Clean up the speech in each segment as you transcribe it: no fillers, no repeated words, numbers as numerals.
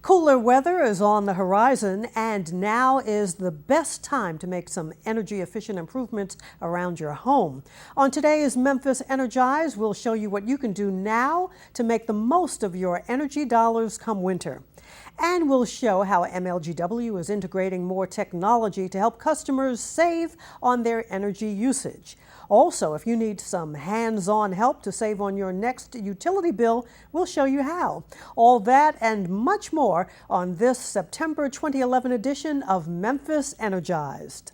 Cooler weather is on the horizon, and now is the best time to make some energy efficient improvements around your home. On today's Memphis Energized, we'll show you what you can do now to make the most of your energy dollars come winter. And we'll show how MLGW is integrating more technology to help customers save on their energy usage. Also, if you need some hands-on help to save on your next utility bill, we'll show you how. All that and much more on this September 2011 edition of Memphis Energized.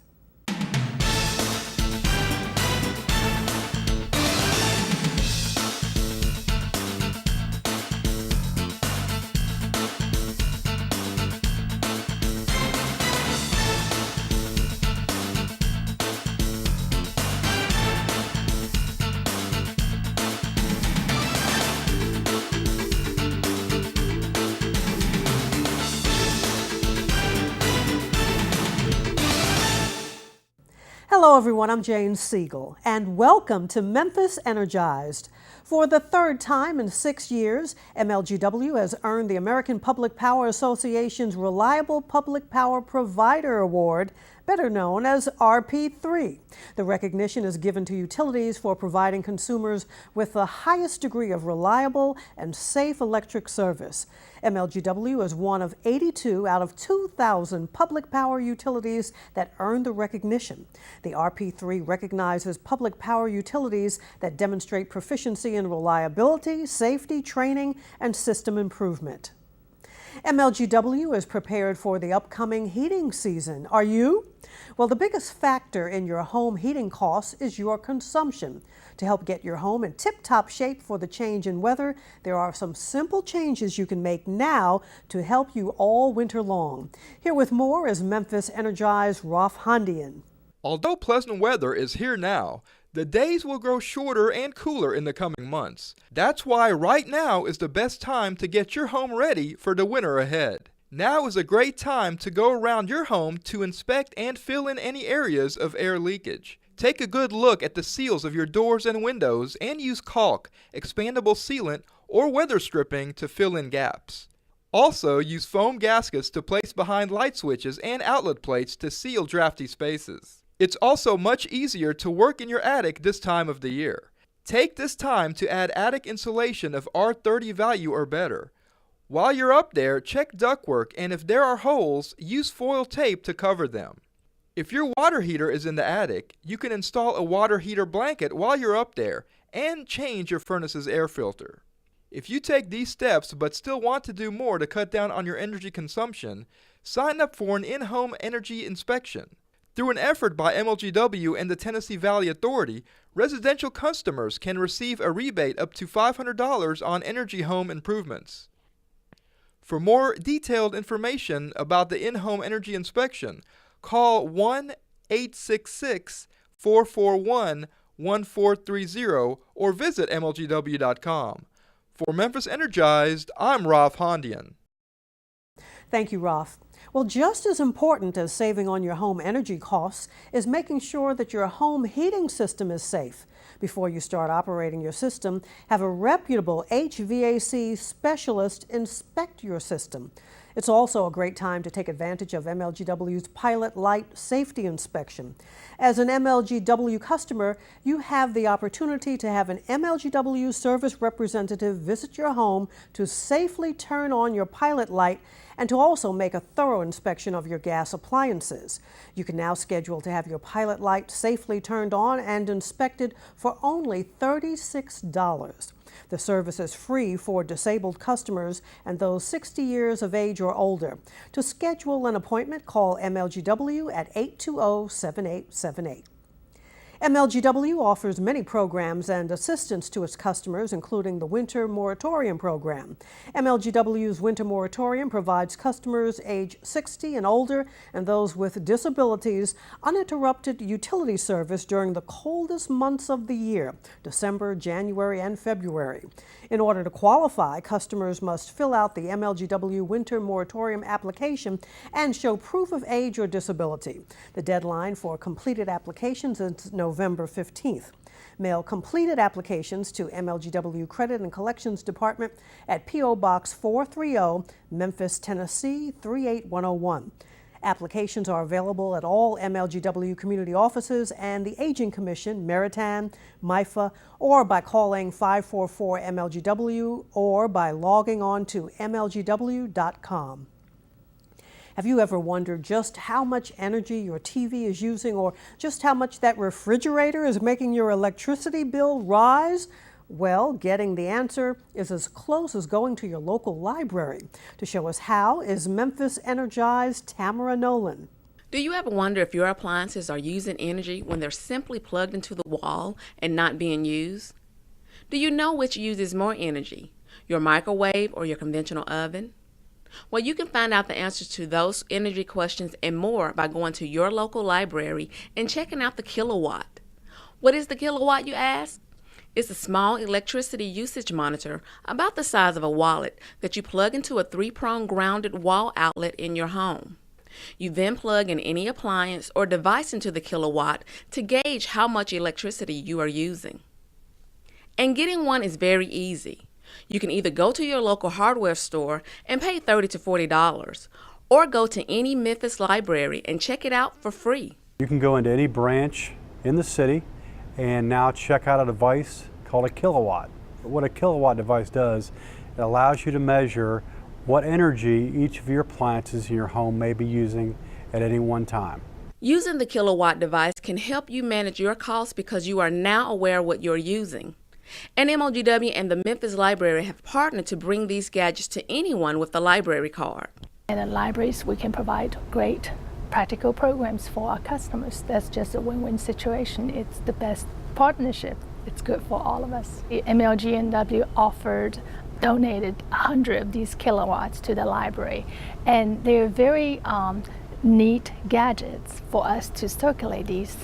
Hello everyone, I'm Jane Siegel, and welcome to Memphis Energized. For the third time in 6 years, MLGW has earned the American Public Power Association's Reliable Public Power Provider Award, better known as RP3. The recognition is given to utilities for providing consumers with the highest degree of reliable and safe electric service. MLGW is one of 82 out of 2,000 public power utilities that earned the recognition. The RP3 recognizes public power utilities that demonstrate proficiency in reliability, safety, training, and system improvement. MLGW is prepared for the upcoming heating season. Are you? Well, the biggest factor in your home heating costs is your consumption. To help get your home in tip-top shape for the change in weather, there are some simple changes you can make now to help you all winter long. Here with more is Memphis Energized Rolf Hondian. Although pleasant weather is here now, the days will grow shorter and cooler in the coming months. That's why right now is the best time to get your home ready for the winter ahead. Now is a great time to go around your home to inspect and fill in any areas of air leakage. Take a good look at the seals of your doors and windows and use caulk, expandable sealant, or weather stripping to fill in gaps. Also, use foam gaskets to place behind light switches and outlet plates to seal drafty spaces. It's also much easier to work in your attic this time of the year. Take this time to add attic insulation of R30 value or better. While you're up there, check ductwork, and if there are holes, use foil tape to cover them. If your water heater is in the attic, you can install a water heater blanket while you're up there and change your furnace's air filter. If you take these steps but still want to do more to cut down on your energy consumption, sign up for an in-home energy inspection. Through an effort by MLGW and the Tennessee Valley Authority, residential customers can receive a rebate up to $500 on energy home improvements. For more detailed information about the in-home energy inspection, call 1-866-441-1430 or visit MLGW.com. For Memphis Energized, I'm Rolf Hondian. Thank you, Rolf. Well, just as important as saving on your home energy costs is making sure that your home heating system is safe. Before you start operating your system, have a reputable HVAC specialist inspect your system. It's also a great time to take advantage of MLGW's Pilot Light safety inspection. As an MLGW customer, you have the opportunity to have an MLGW service representative visit your home to safely turn on your Pilot Light and to also make a thorough inspection of your gas appliances. You can now schedule to have your Pilot Light safely turned on and inspected for only $36. The service is free for disabled customers and those 60 years of age or older. To schedule an appointment, call MLGW at 820-7878. MLGW offers many programs and assistance to its customers, including the Winter Moratorium Program. MLGW's Winter Moratorium provides customers age 60 and older and those with disabilities uninterrupted utility service during the coldest months of the year, December, January, and February. In order to qualify, customers must fill out the MLGW Winter Moratorium application and show proof of age or disability. The deadline for completed applications is November 15th. Mail completed applications to MLGW Credit and Collections Department at P.O. Box 430, Memphis, Tennessee 38101. Applications are available at all MLGW community offices and the Aging Commission, Meritan, MIFA, or by calling 544-MLGW or by logging on to MLGW.com. Have you ever wondered just how much energy your TV is using or just how much that refrigerator is making your electricity bill rise? Well, getting the answer is as close as going to your local library. To show us how is Memphis Energized Tamara Nolan. Do you ever wonder if your appliances are using energy when they're simply plugged into the wall and not being used? Do you know which uses more energy, your microwave or your conventional oven? Well, you can find out the answers to those energy questions and more by going to your local library and checking out the kilowatt. What is the kilowatt, you ask? It's a small electricity usage monitor about the size of a wallet that you plug into a 3-prong grounded wall outlet in your home. You then plug in any appliance or device into the kilowatt to gauge how much electricity you are using. And getting one is very easy. You can either go to your local hardware store and pay $30 to $40, or go to any Memphis library and check it out for free. You can go into any branch in the city and now check out a device called a kilowatt. What a kilowatt device does, it allows you to measure what energy each of your appliances in your home may be using at any one time. Using the kilowatt device can help you manage your costs because you are now aware of what you're using. And MLGW and the Memphis Library have partnered to bring these gadgets to anyone with a library card. And in libraries, we can provide great practical programs for our customers. That's just a win-win situation. It's the best partnership. It's good for all of us. MLGW donated 100 of these kilowatts to the library, and they're very neat gadgets for us to circulate these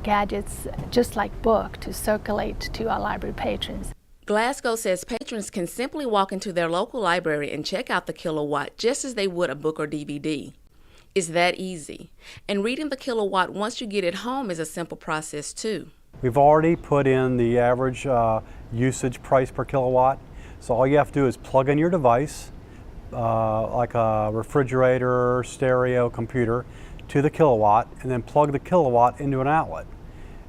gadgets, just like book, to circulate to our library patrons. Glasgow says patrons can simply walk into their local library and check out the kilowatt just as they would a book or DVD. It's that easy. And reading the kilowatt once you get it home is a simple process too. We've already put in the average usage price per kilowatt. So all you have to do is plug in your device, like a refrigerator, stereo, computer, to the kilowatt, and then plug the kilowatt into an outlet.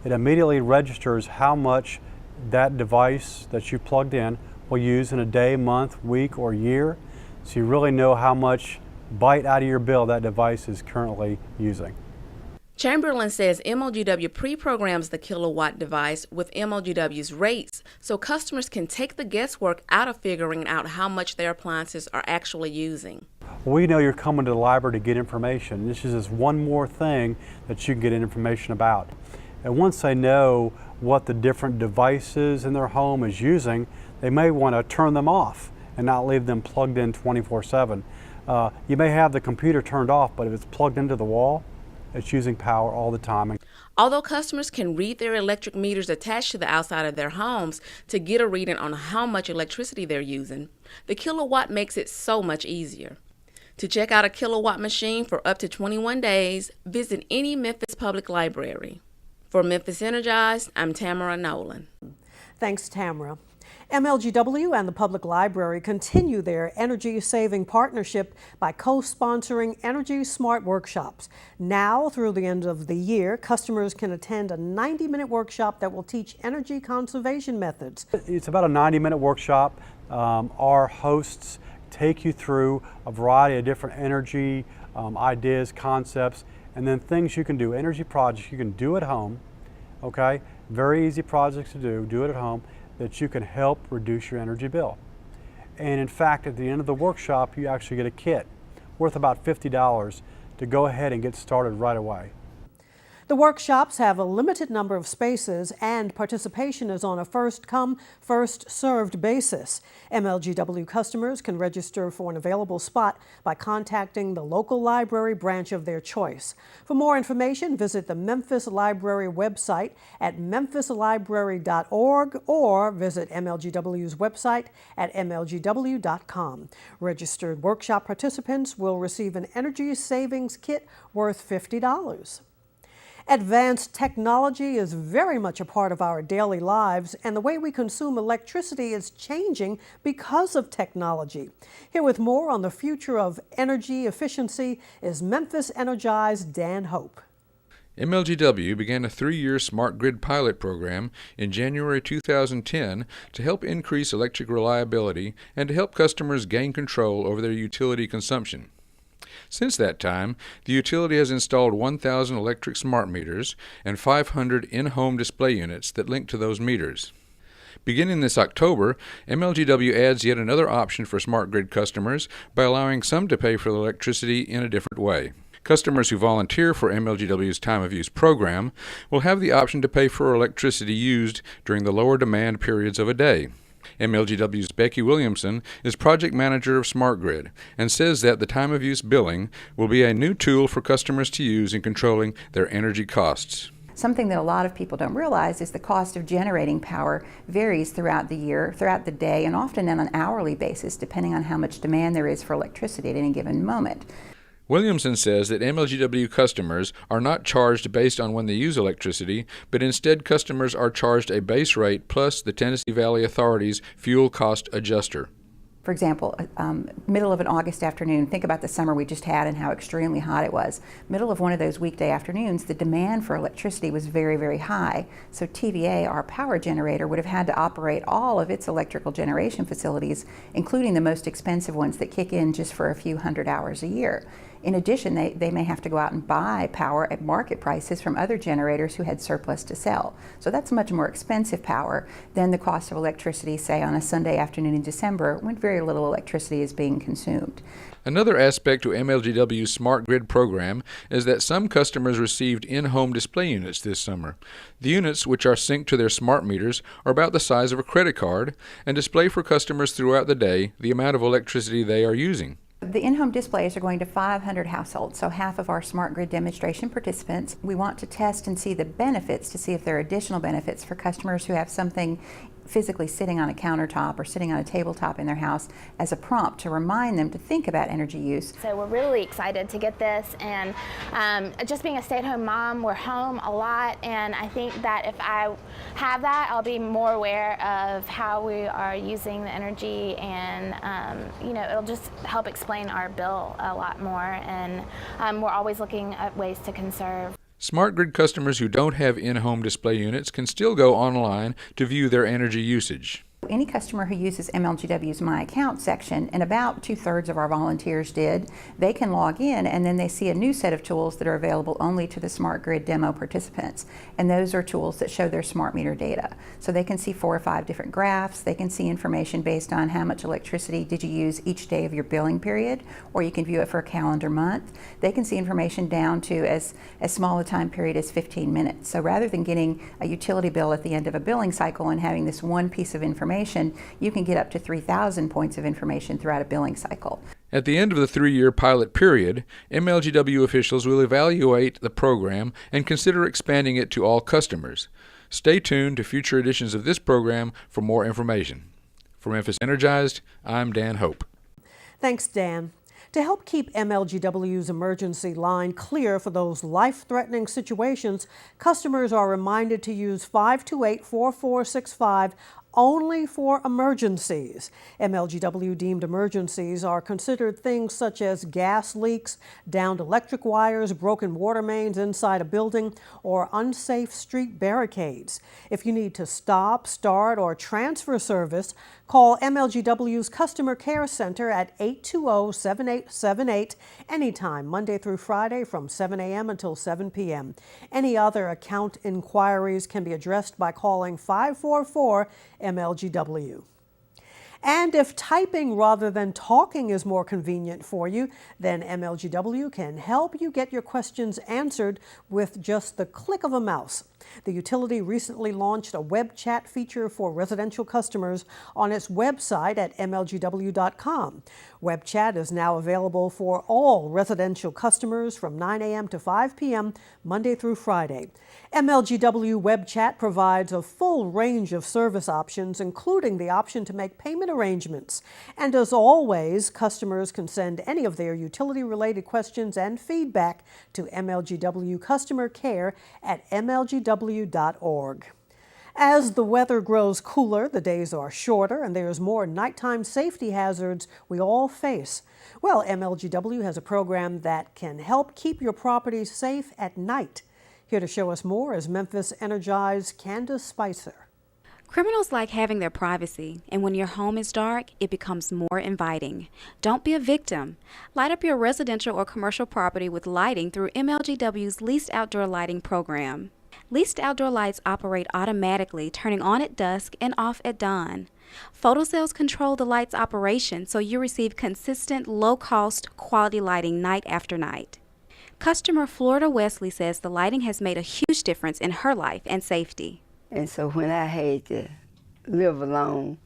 It immediately registers how much that device that you plugged in will use in a day, month, week, or year. So you really know how much bite out of your bill that device is currently using. Chamberlain says MLGW pre-programs the kilowatt device with MLGW's rates so customers can take the guesswork out of figuring out how much their appliances are actually using. We know you're coming to the library to get information. This is just one more thing that you can get information about. And once they know what the different devices in their home is using, they may want to turn them off and not leave them plugged in 24/7. You may have the computer turned off, but if it's plugged into the wall, it's using power all the time. Although customers can read their electric meters attached to the outside of their homes to get a reading on how much electricity they're using, the kilowatt makes it so much easier. To check out a kilowatt machine for up to 21 days, visit any Memphis Public Library. For Memphis Energized, I'm Tamara Nolan. Thanks, Tamara. MLGW and the Public Library continue their energy-saving partnership by co-sponsoring Energy Smart workshops. Now, through the end of the year, customers can attend a 90-minute workshop that will teach energy conservation methods. It's about a 90-minute workshop. Our hosts take you through a variety of different energy ideas, concepts, and then things you can do, energy projects you can do at home, okay? Very easy projects to do it at home, that you can help reduce your energy bill. And in fact, at the end of the workshop, you actually get a kit worth about $50 to go ahead and get started right away. The workshops have a limited number of spaces and participation is on a first-come, first-served basis. MLGW customers can register for an available spot by contacting the local library branch of their choice. For more information, visit the Memphis Library website at memphislibrary.org or visit MLGW's website at mlgw.com. Registered workshop participants will receive an energy savings kit worth $50. Advanced technology is very much a part of our daily lives, and the way we consume electricity is changing because of technology. Here with more on the future of energy efficiency is Memphis Energized Dan Hope. MLGW began a 3-year smart grid pilot program in January 2010 to help increase electric reliability and to help customers gain control over their utility consumption. Since that time, the utility has installed 1,000 electric smart meters and 500 in-home display units that link to those meters. Beginning this October, MLGW adds yet another option for smart grid customers by allowing some to pay for the electricity in a different way. Customers who volunteer for MLGW's Time of Use program will have the option to pay for electricity used during the lower demand periods of a day. MLGW's Becky Williamson is project manager of Smart Grid and says that the time of use billing will be a new tool for customers to use in controlling their energy costs. Something that a lot of people don't realize is the cost of generating power varies throughout the year, throughout the day, and often on an hourly basis, depending on how much demand there is for electricity at any given moment. Williamson says that MLGW customers are not charged based on when they use electricity, but instead customers are charged a base rate plus the Tennessee Valley Authority's fuel cost adjuster. For example, middle of an August afternoon, think about the summer we just had and how extremely hot it was. Middle of one of those weekday afternoons, the demand for electricity was very, very high. So TVA, our power generator, would have had to operate all of its electrical generation facilities, including the most expensive ones that kick in just for a few hundred hours a year. In addition, they may have to go out and buy power at market prices from other generators who had surplus to sell. So that's much more expensive power than the cost of electricity, say, on a Sunday afternoon in December when very little electricity is being consumed. Another aspect to MLGW's Smart Grid program is that some customers received in-home display units this summer. The units, which are synced to their smart meters, are about the size of a credit card and display for customers throughout the day the amount of electricity they are using. The in-home displays are going to 500 households, so half of our smart grid demonstration participants. We want to test and see the benefits to see if there are additional benefits for customers who have something physically sitting on a countertop or sitting on a tabletop in their house as a prompt to remind them to think about energy use. So we're really excited to get this, and just being a stay-at-home mom, we're home a lot, and I think that if I have that, I'll be more aware of how we are using the energy, and it'll just help explain our bill a lot more, and we're always looking at ways to conserve. Smart Grid customers who don't have in-home display units can still go online to view their energy usage. Any customer who uses MLGW's My Account section, and about 2/3 of our volunteers did, they can log in and then they see a new set of tools that are available only to the Smart Grid demo participants. And those are tools that show their smart meter data. So they can see 4 or 5 different graphs. They can see information based on how much electricity did you use each day of your billing period, or you can view it for a calendar month. They can see information down to as small a time period as 15 minutes. So rather than getting a utility bill at the end of a billing cycle and having this one piece of information, you can get up to 3,000 points of information throughout a billing cycle. At the end of the 3-year pilot period, MLGW officials will evaluate the program and consider expanding it to all customers. Stay tuned to future editions of this program for more information. For Memphis Energized, I'm Dan Hope. Thanks, Dan. To help keep MLGW's emergency line clear for those life-threatening situations, customers are reminded to use 528-4465 only for emergencies. MLGW deemed emergencies are considered things such as gas leaks, downed electric wires, broken water mains inside a building, or unsafe street barricades. If you need to stop, start, or transfer service, call MLGW's Customer Care Center at 820-7878 anytime, Monday through Friday from 7 a.m. until 7 p.m. Any other account inquiries can be addressed by calling 544-MLGW. And if typing rather than talking is more convenient for you, then MLGW can help you get your questions answered with just the click of a mouse. The utility recently launched a web chat feature for residential customers on its website at MLGW.com. Web chat is now available for all residential customers from 9 a.m. to 5 p.m. Monday through Friday. MLGW web chat provides a full range of service options, including the option to make payment arrangements. And as always, customers can send any of their utility-related questions and feedback to MLGW customer care at mlgw.org. As the weather grows cooler, the days are shorter, and there's more nighttime safety hazards we all face. Well, MLGW has a program that can help keep your property safe at night. Here to show us more is Memphis Energized Candace Spicer. Criminals like having their privacy, and when your home is dark, it becomes more inviting. Don't be a victim. Light up your residential or commercial property with lighting through MLGW's Leased Outdoor Lighting program. Leased outdoor lights operate automatically, turning on at dusk and off at dawn. Photocells control the light's operation, so you receive consistent, low-cost, quality lighting night after night. Customer Florida Wesley says the lighting has made a huge difference in her life and safety. And so when I had to live alone,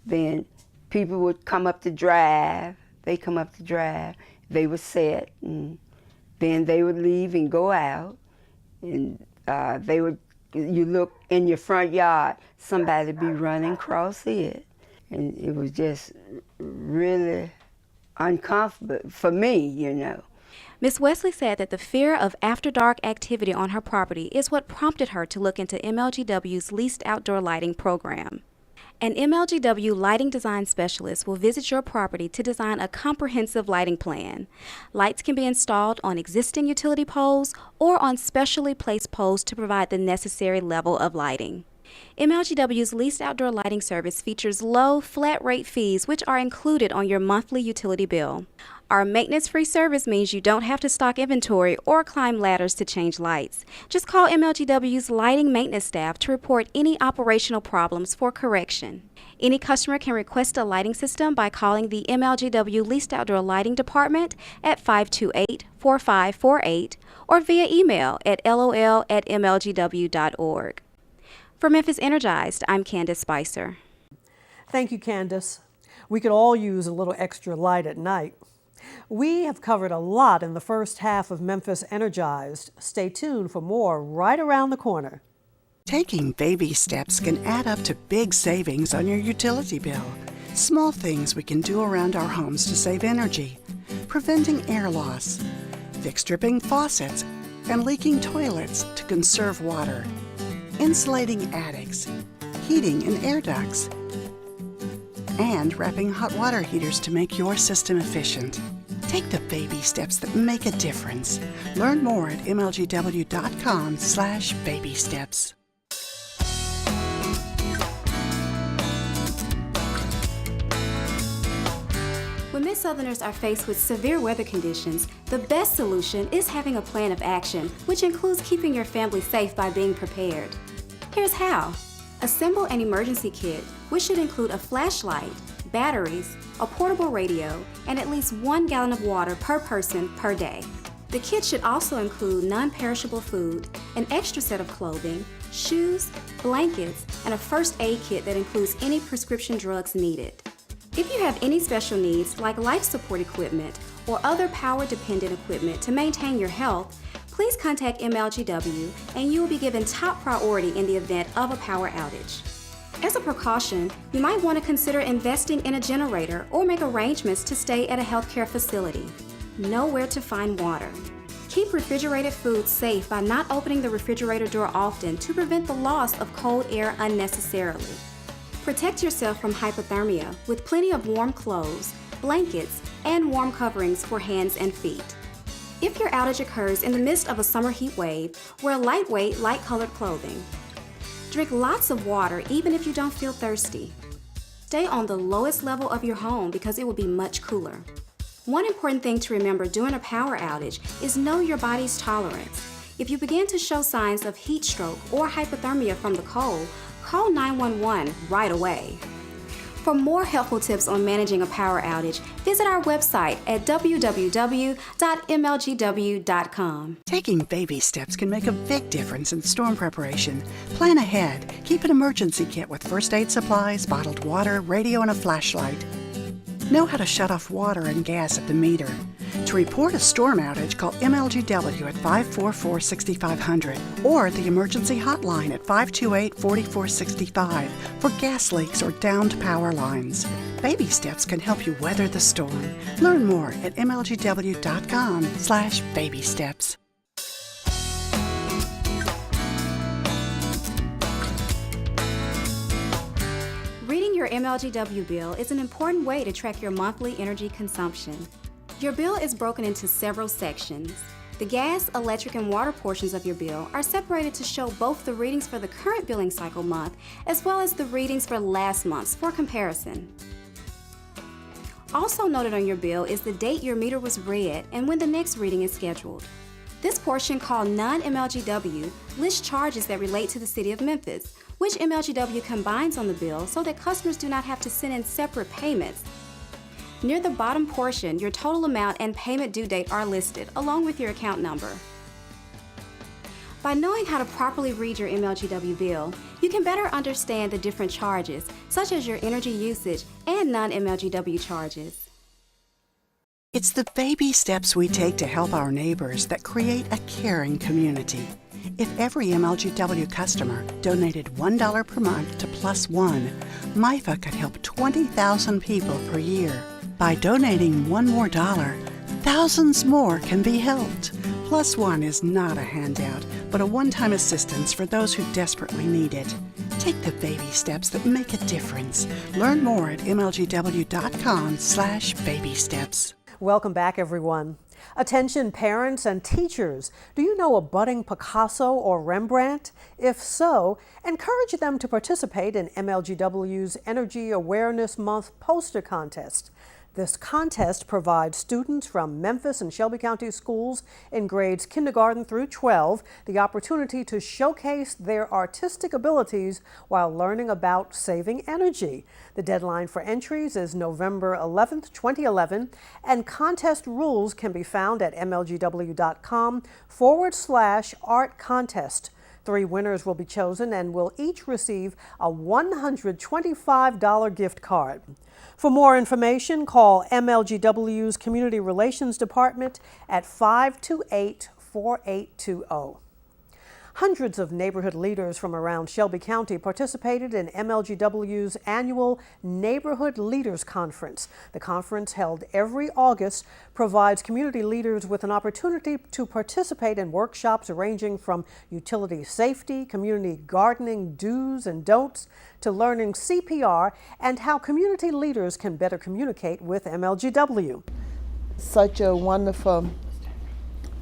then people would come up to drive. They come up to drive. They would sit, and then they would leave and go out. And you look in your front yard, somebody be running across it. And it was just really uncomfortable for me, you know. Ms. Wesley said that the fear of after-dark activity on her property is what prompted her to look into MLGW's Leased Outdoor Lighting program. An MLGW lighting design specialist will visit your property to design a comprehensive lighting plan. Lights can be installed on existing utility poles or on specially placed poles to provide the necessary level of lighting. MLGW's Leased Outdoor Lighting service features low, flat-rate fees which are included on your monthly utility bill. Our maintenance-free service means you don't have to stock inventory or climb ladders to change lights. Just call MLGW's lighting maintenance staff to report any operational problems for correction. Any customer can request a lighting system by calling the MLGW Leased Outdoor Lighting Department at 528-4548 or via email at lol@mlgw.org. For Memphis Energized, I'm Candace Spicer. Thank you, Candace. We could all use a little extra light at night. We have covered a lot in the first half of Memphis Energized. Stay tuned for more right around the corner. Taking baby steps can add up to big savings on your utility bill. Small things we can do around our homes to save energy. Preventing air loss. Fix dripping faucets and leaking toilets to conserve water. Insulating attics. Heating and air ducts. And wrapping hot water heaters to make your system efficient. Take the baby steps that make a difference. Learn more at mlgw.com/babysteps. When Mid-Southerners are faced with severe weather conditions, the best solution is having a plan of action, which includes keeping your family safe by being prepared. Here's how. Assemble an emergency kit, which should include a flashlight, batteries, a portable radio, and at least 1 gallon of water per person per day. The kit should also include non-perishable food, an extra set of clothing, shoes, blankets, and a first aid kit that includes any prescription drugs needed. If you have any special needs like life support equipment or other power-dependent equipment to maintain your health, please contact MLGW and you will be given top priority in the event of a power outage. As a precaution, you might want to consider investing in a generator or make arrangements to stay at a healthcare facility. Know where to find water. Keep refrigerated foods safe by not opening the refrigerator door often to prevent the loss of cold air unnecessarily. Protect yourself from hypothermia with plenty of warm clothes, blankets, and warm coverings for hands and feet. If your outage occurs in the midst of a summer heat wave, wear lightweight, light-colored clothing. Drink lots of water even if you don't feel thirsty. Stay on the lowest level of your home because it will be much cooler. One important thing to remember during a power outage is know your body's tolerance. If you begin to show signs of heat stroke or hypothermia from the cold, call 911 right away. For more helpful tips on managing a power outage, visit our website at www.mlgw.com. Taking baby steps can make a big difference in storm preparation. Plan ahead. Keep an emergency kit with first aid supplies, bottled water, radio, and a flashlight. Know how to shut off water and gas at the meter. To report a storm outage, call MLGW at 544-6500 or the emergency hotline at 528-4465 for gas leaks or downed power lines. Baby steps can help you weather the storm. Learn more at mlgw.com/babysteps. Reading your MLGW bill is an important way to track your monthly energy consumption. Your bill is broken into several sections. The gas, electric, and water portions of your bill are separated to show both the readings for the current billing cycle month as well as the readings for last month's for comparison. Also noted on your bill is the date your meter was read and when the next reading is scheduled. This portion, called non-MLGW, lists charges that relate to the City of Memphis, which MLGW combines on the bill so that customers do not have to send in separate payments. Near the bottom portion, your total amount and payment due date are listed, along with your account number. By knowing how to properly read your MLGW bill, you can better understand the different charges, such as your energy usage and non-MLGW charges. It's the baby steps we take to help our neighbors that create a caring community. If every MLGW customer donated $1 per month to Plus One, MIFA could help 20,000 people per year. By donating one more dollar, thousands more can be helped. Plus One is not a handout, but a one-time assistance for those who desperately need it. Take the baby steps that make a difference. Learn more at mlgw.com/babysteps. Welcome back, everyone. Attention parents and teachers, do you know a budding Picasso or Rembrandt? If so, encourage them to participate in MLGW's Energy Awareness Month poster contest. This contest provides students from Memphis and Shelby County schools in grades kindergarten through 12 the opportunity to showcase their artistic abilities while learning about saving energy. The deadline for entries is November 11th, 2011, and contest rules can be found at mlgw.com/art contest. 3 winners will be chosen and will each receive a $125 gift card. For more information, call MLGW's Community Relations Department at 528-4820. Hundreds of neighborhood leaders from around Shelby County participated in MLGW's annual Neighborhood Leaders Conference. The conference, held every August, provides community leaders with an opportunity to participate in workshops ranging from utility safety, community gardening do's and don'ts, to learning CPR and how community leaders can better communicate with MLGW. Such a wonderful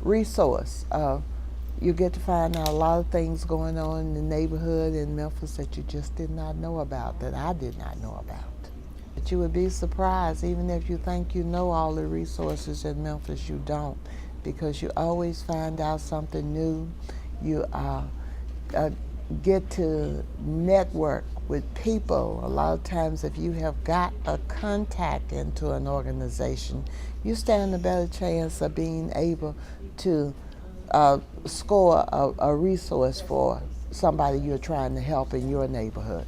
resource. You get to find out a lot of things going on in the neighborhood in Memphis that you just did not know about, that I did not know about. But you would be surprised, even if you think you know all the resources in Memphis, you don't, because you always find out something new. You get to network with people. A lot of times if you have got a contact into an organization, you stand a better chance of being able to score a resource for somebody you're trying to help in your neighborhood.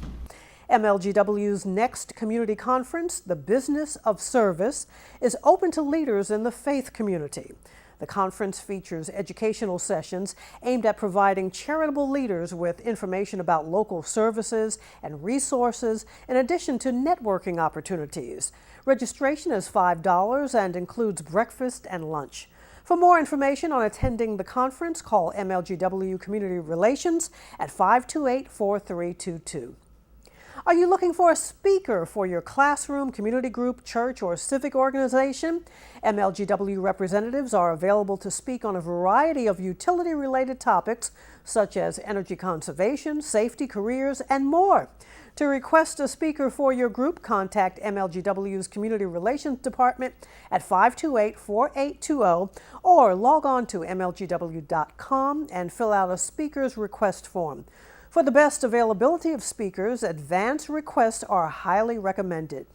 MLGW's next community conference, The Business of Service, is open to leaders in the faith community. The conference features educational sessions aimed at providing charitable leaders with information about local services and resources, in addition to networking opportunities. Registration is $5 and includes breakfast and lunch. For more information on attending the conference, call MLGW Community Relations at 528-4322. Are you looking for a speaker for your classroom, community group, church, or civic organization? MLGW representatives are available to speak on a variety of utility-related topics such as energy conservation, safety, careers, and more. To request a speaker for your group, contact MLGW's Community Relations Department at 528-4820 or log on to mlgw.com and fill out a speaker's request form. For the best availability of speakers, advance requests are highly recommended.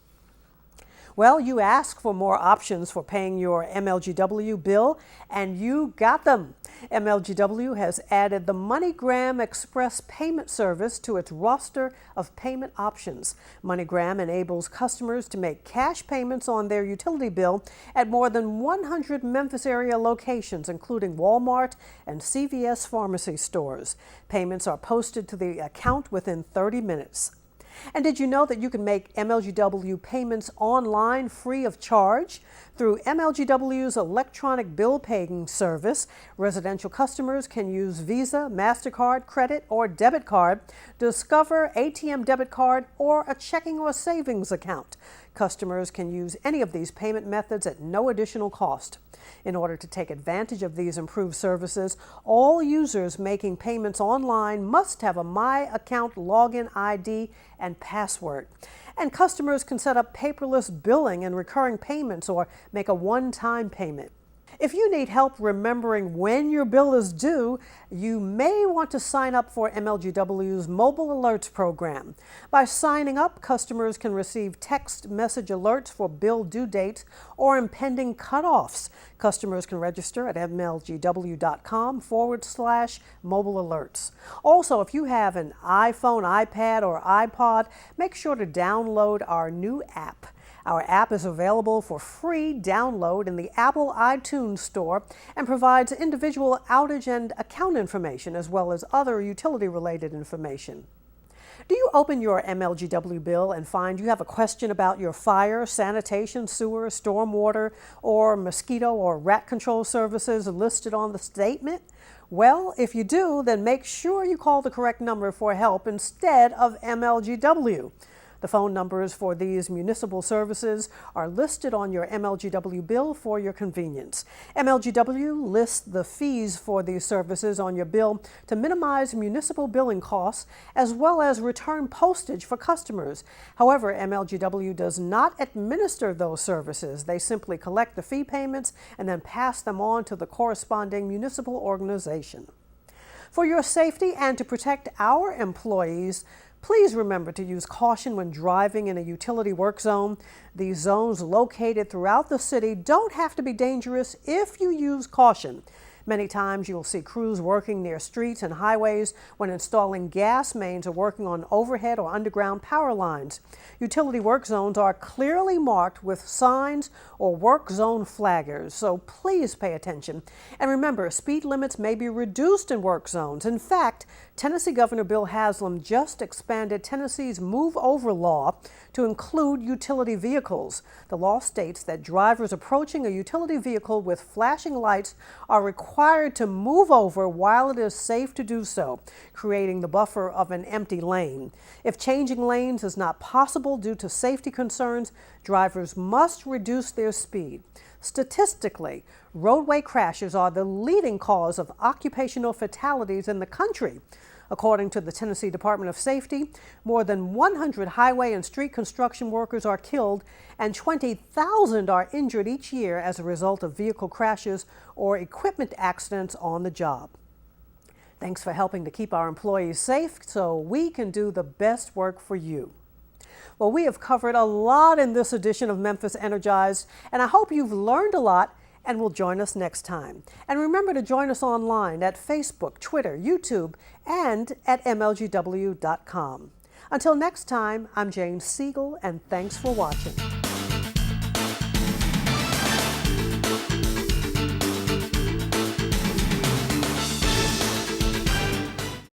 Well, you asked for more options for paying your MLGW bill, and you got them. MLGW has added the MoneyGram Express payment service to its roster of payment options. MoneyGram enables customers to make cash payments on their utility bill at more than 100 Memphis area locations, including Walmart and CVS pharmacy stores. Payments are posted to the account within 30 minutes. And did you know that you can make MLGW payments online free of charge? Through MLGW's electronic bill paying service, residential customers can use Visa, MasterCard, credit, or debit card, Discover, ATM debit card, or a checking or savings account. Customers can use any of these payment methods at no additional cost. In order to take advantage of these improved services, all users making payments online must have a My Account login ID and password. And customers can set up paperless billing and recurring payments or make a one-time payment. If you need help remembering when your bill is due, you may want to sign up for MLGW's Mobile Alerts program. By signing up, customers can receive text message alerts for bill due dates or impending cutoffs. Customers can register at mlgw.com/mobile alerts. Also, if you have an iPhone, iPad, or iPod, make sure to download our new app. Our app is available for free download in the Apple iTunes Store and provides individual outage and account information as well as other utility-related information. Do you open your MLGW bill and find you have a question about your fire, sanitation, sewer, stormwater, or mosquito or rat control services listed on the statement? Well, if you do, then make sure you call the correct number for help instead of MLGW. The phone numbers for these municipal services are listed on your MLGW bill for your convenience. MLGW lists the fees for these services on your bill to minimize municipal billing costs as well as return postage for customers. However, MLGW does not administer those services. They simply collect the fee payments and then pass them on to the corresponding municipal organization. For your safety and to protect our employees, please remember to use caution when driving in a utility work zone. These zones located throughout the city don't have to be dangerous if you use caution. Many times you'll see crews working near streets and highways when installing gas mains or working on overhead or underground power lines. Utility work zones are clearly marked with signs or work zone flaggers, so please pay attention. And remember, speed limits may be reduced in work zones. In fact, Tennessee Governor Bill Haslam just expanded Tennessee's Move Over law to include utility vehicles. The law states that drivers approaching a utility vehicle with flashing lights are required to move over while it is safe to do so, creating the buffer of an empty lane. If changing lanes is not possible due to safety concerns, drivers must reduce their speed. Statistically, roadway crashes are the leading cause of occupational fatalities in the country. According to the Tennessee Department of Safety, more than 100 highway and street construction workers are killed and 20,000 are injured each year as a result of vehicle crashes or equipment accidents on the job. Thanks for helping to keep our employees safe so we can do the best work for you. Well, we have covered a lot in this edition of Memphis Energized, and I hope you've learned a lot and will join us next time. And remember to join us online at Facebook, Twitter, YouTube, and at MLGW.com. Until next time, I'm Jane Siegel, and thanks for watching.